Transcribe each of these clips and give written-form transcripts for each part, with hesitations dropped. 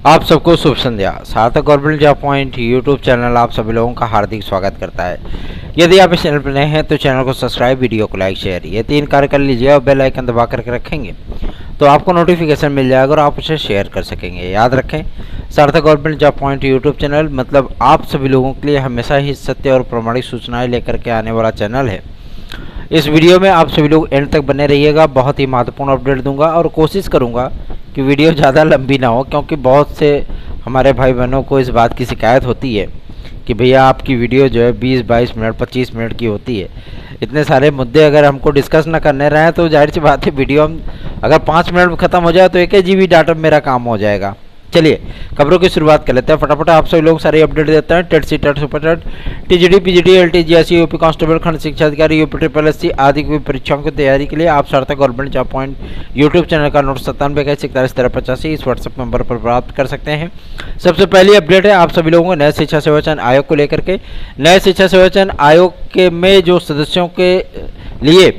आप सबको शुभ संध्या। सार्थक government job point YouTube channel आप सभी लोगों का हार्दिक स्वागत करता है। यदि आप इस चैनल पर नए हैं तो चैनल को सब्सक्राइब, वीडियो को लाइक, शेयर ये 3 कार्य कर लीजिए और बेल आइकन दबा करके रखेंगे तो आपको नोटिफिकेशन मिल जाएगा और आप उसे शेयर कर सकेंगे। याद रखें, सार्थक government job point YouTube channel मतलब आप सभी लोगों के लिए हमेशा ही सत्य और प्रामाणिक सूचनाएँ लेकर के आने वाला चैनल है। इस वीडियो में आप सभी लोग एंड तक बने रहिएगा। बहुत ही महत्वपूर्ण अपडेट दूंगा और कोशिश करूंगा कि वीडियो ज़्यादा लंबी ना हो, क्योंकि बहुत से हमारे भाई बहनों को इस बात की शिकायत होती है कि भैया आपकी वीडियो जो है 20-22 मिनट 25 मिनट की होती है। इतने सारे मुद्दे अगर हमको डिस्कस ना करने रहे तो जाहिर सी बात है वीडियो हम अगर 5 मिनट में ख़त्म हो जाए तो 1 GB डाटा मेरा काम हो जाएगा। चलिए खबरों की शुरुआत कर लेते हैं फटाफट। आप सभी लोग सारे अपडेट देते हैं। TET C, TET super TET, TGT, PGT, LTGSC, UP constable, खंड शिक्षा अधिकारी, यूपी ट्रिपल एससी आदि की परीक्षाओं की तैयारी के लिए आप सार्थक government job point YouTube channel का नोट 97 इस व्हाट्सएप नंबर पर प्राप्त कर सकते हैं। सबसे पहली अपडेट है आप सभी लोगों को नए शिक्षा सेवा चयन आयोग को लेकर के। नए शिक्षा सेवा चयन आयोग के में जो सदस्यों के लिए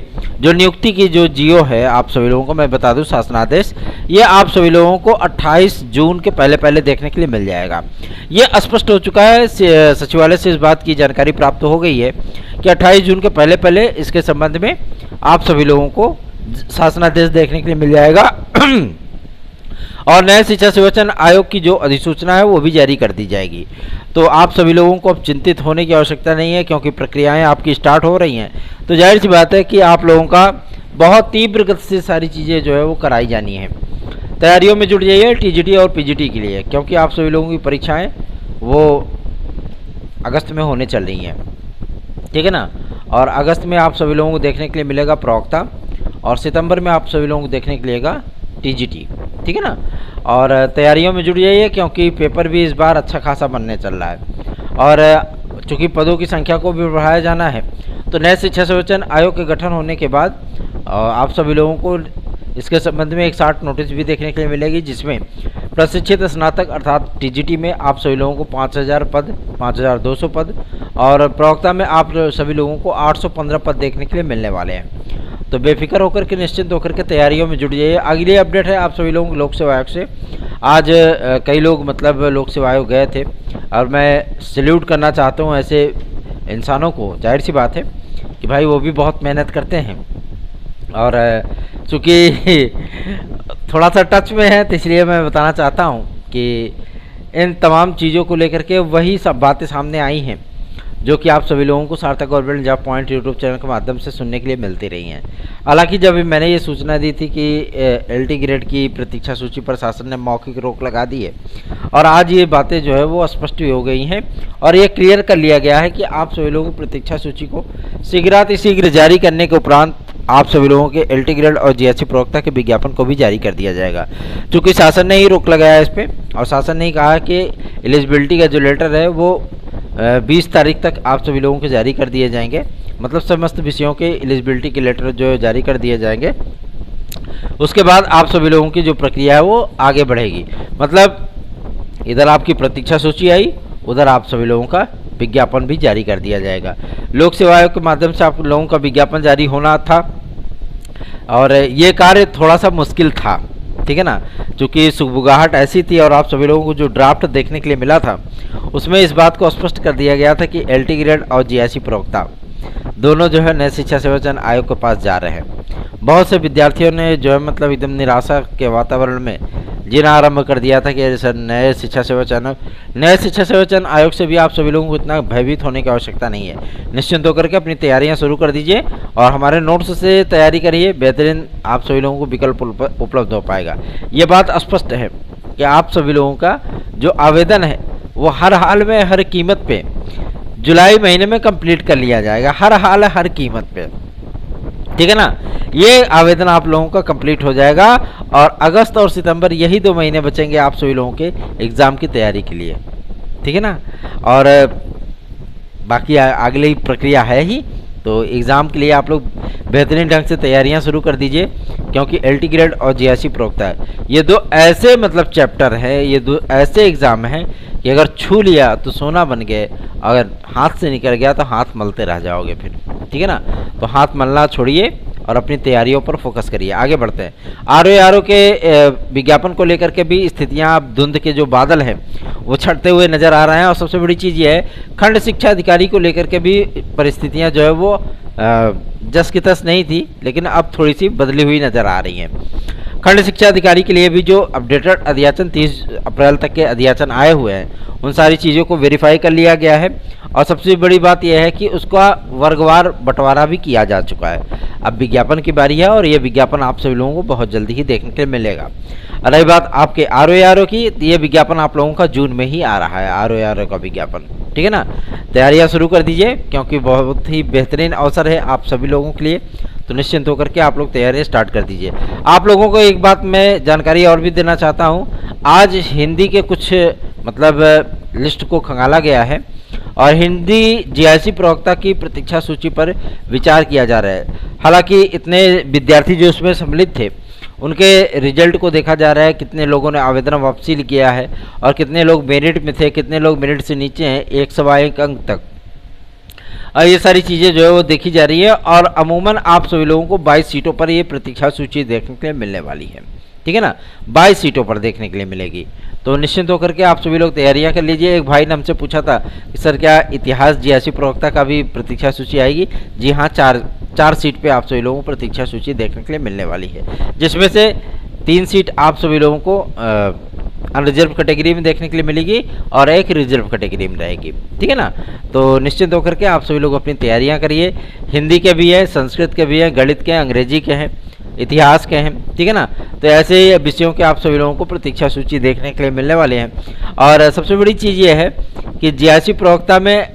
जो नियुक्ति की जो जियो है आप सभी लोगों को मैं बता दूं, शासनादेश ये आप सभी लोगों को 28 जून के पहले देखने के लिए मिल जाएगा। ये स्पष्ट हो चुका है, सचिवालय से इस बात की जानकारी प्राप्त हो गई है कि 28 जून के पहले इसके संबंध में आप सभी लोगों को शासनादेश देखने के लिए मिल जाएगा और नए शिक्षा सेवा चयन आयोग की जो अधिसूचना है वो भी जारी कर दी जाएगी। तो आप सभी लोगों को अब चिंतित होने की आवश्यकता नहीं है, क्योंकि प्रक्रियाएं आपकी स्टार्ट हो रही हैं। तो जाहिर सी बात है कि आप लोगों का बहुत तीव्र गति से सारी चीज़ें जो है वो कराई जानी है। तैयारियों में जुट जाइए टीजीटी और पीजीटी के लिए, क्योंकि आप सभी लोगों की परीक्षाएँ वो अगस्त में होने चल रही हैं, ठीक है ना। और अगस्त में आप सभी लोगों को देखने के लिए मिलेगा प्रवक्ता और सितंबर में आप सभी लोगों को देखने के लिए मिलेगा टीजीटी, ठीक है ना। और तैयारियों में जुट जाइए, क्योंकि पेपर भी इस बार अच्छा खासा बनने चल रहा है और चूँकि पदों की संख्या को भी बढ़ाया जाना है तो नए शिक्षा सेवा चयन आयोग के गठन होने के बाद आप सभी लोगों को इसके संबंध में एक शार्ट नोटिस भी देखने के लिए मिलेगी, जिसमें प्रशिक्षित स्नातक अर्थात टीजीटी में आप सभी लोगों को 5000 पद, 5200 पद और प्रवक्ता में आप सभी लोगों को 815 पद देखने के लिए मिलने वाले हैं। तो बेफिक्र होकर के, निश्चिंत होकर के तैयारियों में जुट जाइए। अगली अपडेट है आप सभी लोगों को लोक सेवा आयोग से। आज कई लोग मतलब लोक सेवा आयोग गए थे और मैं सैल्यूट करना चाहता हूँ ऐसे इंसानों को। जाहिर सी बात है कि भाई वो भी बहुत मेहनत करते हैं और चूँकि थोड़ा सा टच में है तो इसलिए मैं बताना चाहता हूँ कि इन तमाम चीज़ों को लेकर के वही सब बातें सामने आई हैं जो कि आप सभी लोगों को सार्थक government job point YouTube channel के माध्यम से सुनने के लिए मिलती रही हैं। हालांकि जब मैंने ये सूचना दी थी कि एलटी ग्रेड की प्रतीक्षा सूची पर शासन ने मौखिक रोक लगा दी है और आज ये बातें जो है वो स्पष्ट हो गई हैं और ये क्लियर कर लिया गया है कि आप सभी लोगों की प्रतीक्षा सूची को शीघ्र जारी करने के उपरांत आप सभी लोगों के एलटी ग्रेड और जीएससी प्रवक्ता के विज्ञापन को भी जारी कर दिया जाएगा। चूँकि शासन ने ही रोक लगाया इस पर और शासन ने ही कहा कि एलिजिबिलिटी का जो लेटर है वो 20 तारीख तक आप सभी लोगों के जारी कर दिए जाएंगे। मतलब समस्त विषयों के एलिजिबिलिटी के लेटर जो जारी कर दिए जाएंगे। उसके बाद आप सभी लोगों की जो प्रक्रिया है वो आगे बढ़ेगी। मतलब इधर आपकी प्रतीक्षा सूची आई, उधर आप सभी लोगों का विज्ञापन भी जारी कर दिया जाएगा। लोक सेवा आयोग के माध्यम से आप लोगों का विज्ञापन जारी होना था और ये कार्य थोड़ा सा मुश्किल था, ठीक है ना, क्योंकि सुगबुगाहट ऐसी थी और आप सभी लोगों को जो ड्राफ्ट देखने के लिए मिला था उसमें इस बात को स्पष्ट कर दिया गया था कि एलटी ग्रेड और जीएससी प्रवक्ता दोनों जो है नए शिक्षा सेवा चयन आयोग के पास जा रहे हैं। बहुत से विद्यार्थियों ने जो है मतलब एकदम निराशा के वातावरण में जीना आरंभ कर दिया था कि सर नए शिक्षा सेवा चयन आयोग से भी आप सभी लोगों को इतना भयभीत होने की आवश्यकता नहीं है। निश्चिंत होकर के अपनी तैयारियां शुरू कर दीजिए और हमारे नोट्स से तैयारी करिए, बेहतरीन आप सभी लोगों को विकल्प उपलब्ध हो पाएगा। ये बात स्पष्ट है कि आप सभी लोगों का जो आवेदन है वो हर हाल में हर कीमत पे जुलाई महीने में कंप्लीट कर लिया जाएगा, हर हाल हर कीमत पे, ठीक है ना। ये आवेदन आप लोगों का कंप्लीट हो जाएगा और अगस्त और सितंबर यही 2 महीने बचेंगे आप सभी लोगों के एग्ज़ाम की तैयारी के लिए, ठीक है ना। और बाकी अगली प्रक्रिया है ही, तो एग्ज़ाम के लिए आप लोग बेहतरीन ढंग से तैयारियां शुरू कर दीजिए, क्योंकि एलटी ग्रेड और जीएससी प्रवक्ता है ये 2 ऐसे मतलब चैप्टर है, ये 2 ऐसे एग्ज़ाम हैं कि अगर छू लिया तो सोना बन गए, अगर हाथ से निकल गया तो हाथ मलते रह जाओगे फिर, ठीक है ना। तो हाथ मलना छोड़िए और अपनी तैयारियों पर फोकस करिए। आगे बढ़ते हैं। आरओ के विज्ञापन को लेकर के भी स्थितियां, अब धुंध के जो बादल हैं वो छटते हुए नजर आ रहे हैं। और सबसे बड़ी चीज़ ये है, खंड शिक्षा अधिकारी को लेकर के भी परिस्थितियां जो है वो जस की तस नहीं थी, लेकिन अब थोड़ी सी बदली हुई नजर आ रही हैं। खंड शिक्षा अधिकारी के लिए भी जो अपडेटेड अध्याचन 30 अप्रैल तक के अध्याचन आए हुए हैं, उन सारी चीज़ों को वेरीफाई कर लिया गया है। और सबसे बड़ी बात यह है कि उसका वर्गवार बंटवारा भी किया जा चुका है। अब विज्ञापन की बारी है और ये विज्ञापन आप सभी लोगों को बहुत जल्दी ही देखने के लिए मिलेगा। रही बात आपके आरओ की, ये विज्ञापन आप लोगों का जून में ही आ रहा है, आरओ का विज्ञापन, ठीक है ना। तैयारियां शुरू कर दीजिए, क्योंकि बहुत ही बेहतरीन अवसर है आप सभी लोगों के लिए। तो निश्चिंत होकर के आप लोग तैयारियां स्टार्ट कर दीजिए। आप लोगों को एक बात मैं जानकारी और भी देना चाहता हूँ। आज हिंदी के कुछ लिस्ट को खंगाला गया है और हिंदी जीआईसी प्रवक्ता की प्रतीक्षा सूची पर विचार किया जा रहा है। हालांकि इतने विद्यार्थी जो उसमें सम्मिलित थे, उनके रिजल्ट को देखा जा रहा है, कितने लोगों ने आवेदन वापसी किया है और कितने लोग मेरिट में थे, कितने लोग मेरिट से नीचे हैं, 1.25 अंक तक। ये सारी चीज़ें जो है वो देखी जा रही है। और अमूमन आप सभी लोगों को 22 सीटों पर ये प्रतीक्षा सूची देखने के लिए मिलने वाली है, ठीक है ना। 22 सीटों पर देखने के लिए मिलेगी। तो निश्चिंत होकर के आप सभी लोग तैयारियां कर लीजिए। एक भाई ने हमसे पूछा था कि सर क्या इतिहास जीआईसी प्रवक्ता का भी प्रतीक्षा सूची आएगी? जी हाँ, चार सीट पे आप सभी लोगों को प्रतीक्षा सूची देखने के लिए मिलने वाली है, जिसमें से 3 सीट आप सभी लोगों को अनरिजर्व कैटेगरी में देखने के लिए मिलेगी और एक रिजर्व कैटेगरी में रहेगी, ठीक है ना। तो निश्चिंत होकर के आप सभी लोग अपनी तैयारियां करिए। हिंदी के भी है, संस्कृत के भी हैं, गणित के हैं, अंग्रेजी के हैं, इतिहास के हैं, ठीक है ना। तो ऐसे विषयों के आप सभी लोगों को प्रतीक्षा सूची देखने के लिए मिलने वाले हैं। और सबसे बड़ी चीज़ ये है कि जीआईसी प्रवक्ता में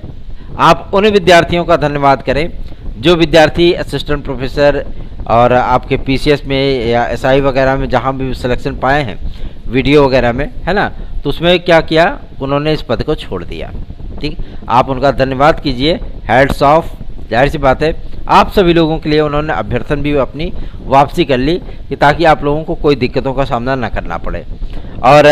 आप उन विद्यार्थियों का धन्यवाद करें जो विद्यार्थी असिस्टेंट प्रोफेसर और आपके पीसीएस में या एसआई वगैरह में जहाँ भी सिलेक्शन पाए हैं, वीडियो वगैरह में, है ना, तो उसमें क्या किया, उन्होंने इस पद को छोड़ दिया, ठीक। आप उनका धन्यवाद कीजिए, हैट्स ऑफ। जाहिर सी बात है आप सभी लोगों के लिए उन्होंने अभ्यर्थन भी अपनी वापसी कर ली कि ताकि आप लोगों को कोई दिक्कतों का सामना ना करना पड़े। और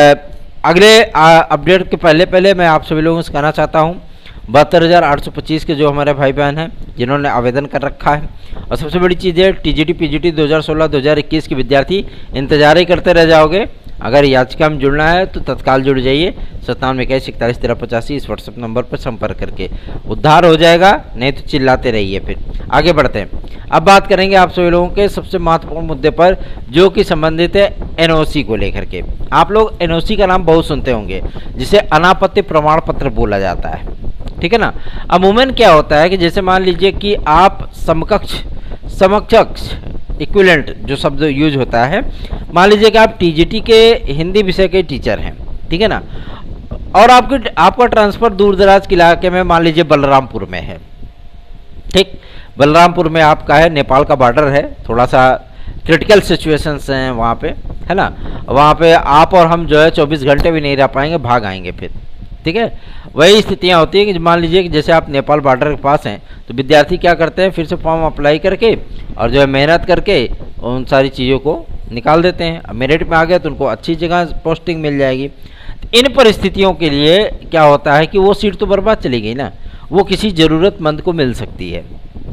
अगले अपडेट के पहले मैं आप सभी लोगों से कहना चाहता हूँ 72,825 के जो हमारे भाई बहन हैं जिन्होंने आवेदन कर रखा है, और सबसे बड़ी चीज़ है टीजीटी पीजीटी 2016-2021 के विद्यार्थी इंतजार ही करते रह जाओगे। अगर याचिका में जुड़ना है तो तत्काल जुड़ जाइए 9721411385 इस व्हाट्सएप नंबर पर संपर्क करके, उद्धार हो जाएगा, नहीं तो चिल्लाते रहिए। फिर आगे बढ़ते हैं। अब बात करेंगे आप सभी लोगों के सबसे महत्वपूर्ण मुद्दे पर जो कि संबंधित है एनओसी को लेकर के। आप लोग एनओसी का नाम बहुत सुनते होंगे, जिसे अनापत्ति प्रमाण पत्र बोला जाता है, ठीक है ना। अमूमन क्या होता है कि जैसे मान लीजिए कि आप समकक्ष इक्विवेलेंट जो शब्द यूज होता है, मान लीजिए कि आप टीजीटी के हिंदी विषय के टीचर हैं, ठीक है ना, और आपका ट्रांसफ़र दूर दराज के इलाके में मान लीजिए बलरामपुर में है, ठीक। बलरामपुर में आपका है, नेपाल का बॉर्डर है, थोड़ा सा क्रिटिकल सिचुएशंस हैं वहाँ पे, है ना। वहाँ पे आप और हम जो है 24 घंटे भी नहीं रह पाएंगे, भाग आएंगे फिर, ठीक है। वही स्थितियाँ होती हैं कि मान लीजिए कि जैसे आप नेपाल बॉर्डर के पास हैं तो विद्यार्थी क्या करते हैं, फिर से फॉर्म अप्लाई करके और जो है मेहनत करके उन सारी चीज़ों को निकाल देते हैं। अब मेरिट में आ गया तो उनको अच्छी जगह पोस्टिंग मिल जाएगी। इन परिस्थितियों के लिए क्या होता है कि वो सीट तो बर्बाद चली गई ना, वो किसी ज़रूरतमंद को मिल सकती है,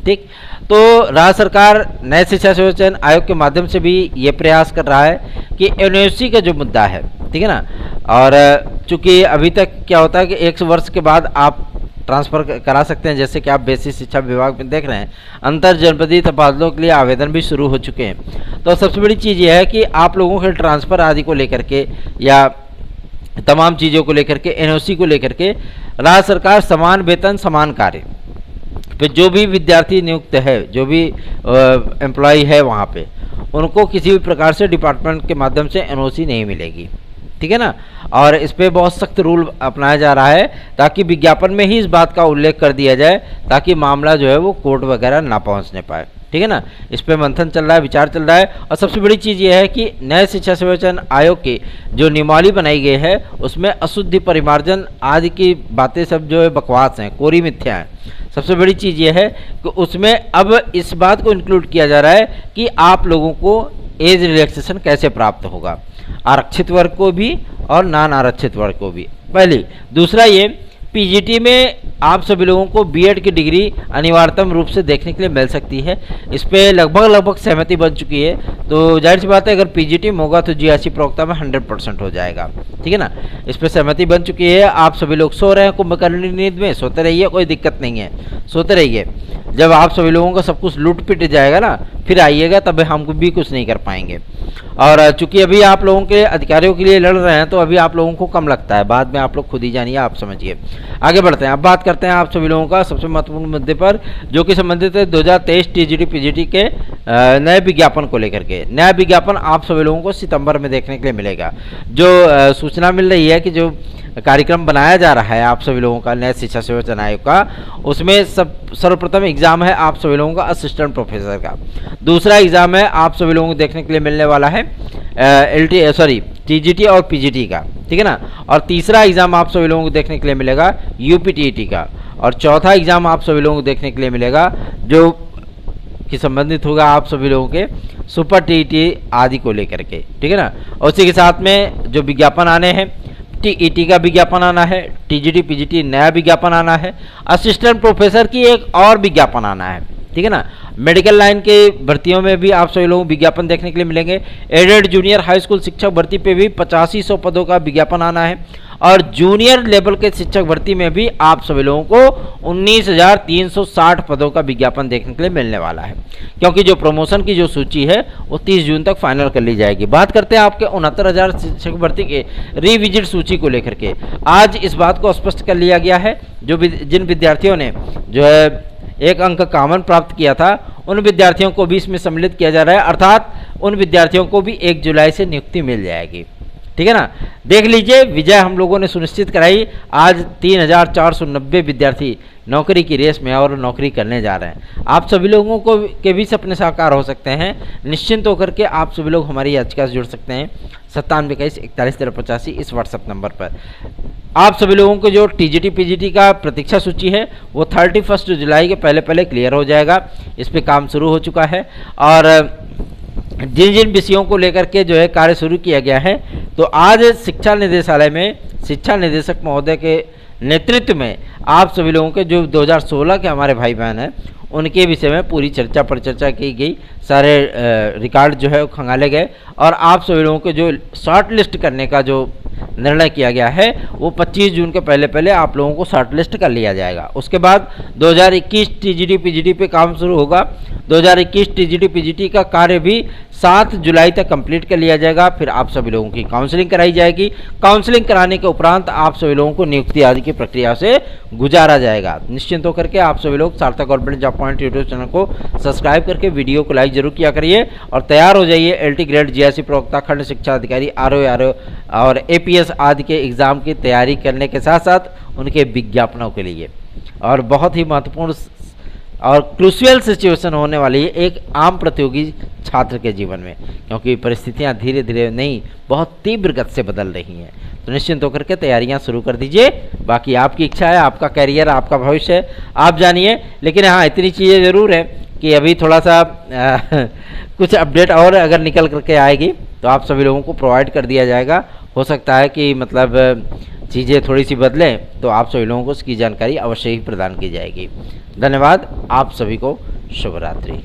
ठीक। तो राज्य सरकार नए शिक्षा संयोजन आयोग के माध्यम से भी ये प्रयास कर रहा है कि एनओसी का जो मुद्दा है, ठीक है ना, और चूँकि अभी तक क्या होता है कि 1 वर्ष के बाद आप ट्रांसफ़र करा सकते हैं, जैसे कि आप बेसिक शिक्षा विभाग में देख रहे हैं, अंतर जनपदीय तबादलों के लिए आवेदन भी शुरू हो चुके हैं। तो सबसे बड़ी चीज़ ये है कि आप लोगों के ट्रांसफ़र आदि को लेकर के या तमाम चीज़ों को लेकर के, एनओसी को लेकर के राज्य सरकार समान वेतन समान कार्य पे जो भी विद्यार्थी नियुक्त है, जो भी एम्प्लॉय है वहाँ पे, उनको किसी भी प्रकार से डिपार्टमेंट के माध्यम से एनओसी नहीं मिलेगी, ठीक है ना। और इस पर बहुत सख्त रूल अपनाया जा रहा है ताकि विज्ञापन में ही इस बात का उल्लेख कर दिया जाए ताकि मामला जो है वो कोर्ट वगैरह ना पहुंचने पाए, ठीक है ना। इस पर मंथन चल रहा है, विचार चल रहा है। और सबसे बड़ी चीज़ ये है कि नए शिक्षा संयोजन आयोग की जो नियमावली बनाई गई है उसमें अशुद्धि परिमार्जन आदि की बातें सब जो है बकवास हैं, कोरी मिथ्या हैं। सबसे बड़ी चीज़ ये है कि उसमें अब इस बात को इंक्लूड किया जा रहा है कि आप लोगों को एज रिलैक्सेशन कैसे प्राप्त होगा, आरक्षित वर्ग को भी और नॉन आरक्षित वर्ग को भी, पहली। दूसरा ये पीजीटी में आप सभी लोगों को बीएड की डिग्री अनिवार्यतम रूप से देखने के लिए मिल सकती है। इस पे लगभग सहमति बन चुकी है। तो जाहिर सी बात है अगर पीजीटी में होगा तो जीआईसी प्रवक्ता में 100% हो जाएगा, ठीक है ना। इस पे सहमति बन चुकी है। आप सभी लोग सो रहे हैं कुंभकर्णी नींद में, सोते रहिए, कोई दिक्कत नहीं है, सोते रहिए। जब आप सभी लोगों का सब कुछ लूट पिट जाएगा ना, फिर आइएगा, तब हम भी कुछ नहीं कर पाएंगे। और चूंकि अभी आप लोगों के अधिकारियों के लिए लड़ रहे हैं तो अभी आप लोगों को कम लगता है, बाद में आप लोग खुद ही जानिए, आप समझिए। आगे बढ़ते हैं, अब बात करते हैं आप सभी लोगों का सबसे महत्वपूर्ण मुद्दे पर, जो कि संबंधित है 2023 टीजीटी पीजीटी के नए विज्ञापन को लेकर के। नया विज्ञापन आप सभी लोगों को सितंबर में देखने के लिए मिलेगा। जो सूचना मिल रही है कि जो कार्यक्रम बनाया जा रहा है आप सभी लोगों का नए शिक्षा सेवा आयोग का, उसमें सर्वप्रथम एग्जाम है आप सभी लोगों का असिस्टेंट प्रोफेसर का। दूसरा एग्जाम है आप सभी लोगों को देखने के लिए मिलने वाला है टीजीटी और पीजीटी का, ठीक है ना। और तीसरा एग्जाम आप सभी लोगों को देखने के लिए मिलेगा यूपीटीईटी का। और चौथा एग्जाम आप सभी लोगों को देखने के लिए मिलेगा जो कि संबंधित होगा आप सभी लोगों के सुपर टीईटी आदि को लेकर के, ठीक है ना। और उसी के साथ में जो विज्ञापन आने हैं, टीईटी का विज्ञापन आना है, टीजीटी पीजीटी नया विज्ञापन आना है, असिस्टेंट प्रोफेसर की एक और विज्ञापन आना है, ठीक है ना। मेडिकल लाइन के भर्तियों में भी आप सभी लोगों को विज्ञापन देखने के लिए मिलेंगे। एडेड जूनियर हाई स्कूल शिक्षक भर्ती पे भी 8500 पदों का विज्ञापन आना है। और जूनियर लेवल के शिक्षक भर्ती में भी आप सभी लोगों को 19,360 पदों का विज्ञापन देखने के लिए मिलने वाला है, क्योंकि जो प्रमोशन की जो सूची है वो 30 जून तक फाइनल कर ली जाएगी। बात करते हैं आपके 69,000 शिक्षक भर्ती के रिविजिट सूची को लेकर के। आज इस बात को स्पष्ट कर लिया गया है, जिन विद्यार्थियों ने जो है 1 अंक कॉमन प्राप्त किया था उन विद्यार्थियों को भी इसमें सम्मिलित किया जा रहा है, अर्थात उन विद्यार्थियों को भी 1 जुलाई से नियुक्ति मिल जाएगी, ठीक है ना। देख लीजिए, विजय हम लोगों ने सुनिश्चित कराई। आज 3,490 विद्यार्थी नौकरी की रेस में और नौकरी करने जा रहे हैं। आप सभी लोगों को के भी सपने साकार हो सकते हैं। निश्चिंत होकर के आप सभी लोग हमारी याचिका से जुड़ सकते हैं 9721411385 इस व्हाट्सएप नंबर पर। आप सभी लोगों को जो टीजीटी पीजीटी का प्रतीक्षा सूची है वो 31 जुलाई के पहले क्लियर हो जाएगा। इस पर काम शुरू हो चुका है और जिन जिन विषयों को लेकर के जो है कार्य शुरू किया गया है, तो आज शिक्षा निदेशालय में शिक्षा निदेशक महोदय के नेतृत्व में आप सभी लोगों के जो 2016 के हमारे भाई बहन हैं उनके विषय में पूरी परिचर्चा की गई। सारे रिकॉर्ड जो है वो खंगाले गए और आप सभी लोगों के जो शॉर्ट लिस्ट करने का जो निर्णय किया गया है वो 25 जून के पहले आप लोगों को शॉर्ट लिस्ट कर लिया जाएगा। उसके बाद 2021 टीजीटी पीजीटी पे काम शुरू होगा। 2021 टीजीटी पीजीटी का कार्य भी 7 जुलाई तक कंप्लीट कर लिया जाएगा। फिर आप सभी लोगों की काउंसलिंग कराई जाएगी। काउंसलिंग कराने के उपरांत आप सभी लोगों को नियुक्ति आदि की प्रक्रिया से गुजारा जाएगा। निश्चिंत होकर के आप सभी लोग सार्थक government job point YouTube channel को सब्सक्राइब करके वीडियो को लाइक जरूर किया करिए और तैयार हो जाइए एलटी ग्रेड जीआईसी प्रवक्ता खंड शिक्षा अधिकारी आरओ और एपीएस आदि के एग्जाम की तैयारी करने के साथ साथ उनके विज्ञापनों के लिए। और बहुत ही महत्वपूर्ण और क्रूशियल सिचुएशन होने वाली है एक आम प्रतियोगी छात्र के जीवन में, क्योंकि परिस्थितियां धीरे धीरे नहीं बहुत तीव्र गति से बदल रही हैं। तो निश्चिंत होकर के तैयारियां शुरू कर दीजिए। बाकी आपकी इच्छा है, आपका करियर, आपका भविष्य है, आप जानिए। लेकिन हाँ, इतनी चीज़ें ज़रूर है कि अभी थोड़ा सा कुछ अपडेट और अगर निकल करके आएगी तो आप सभी लोगों को प्रोवाइड कर दिया जाएगा। हो सकता है कि मतलब चीज़ें थोड़ी सी बदलें तो आप सभी लोगों को उसकी जानकारी अवश्य ही प्रदान की जाएगी। धन्यवाद, आप सभी को शुभ रात्रि।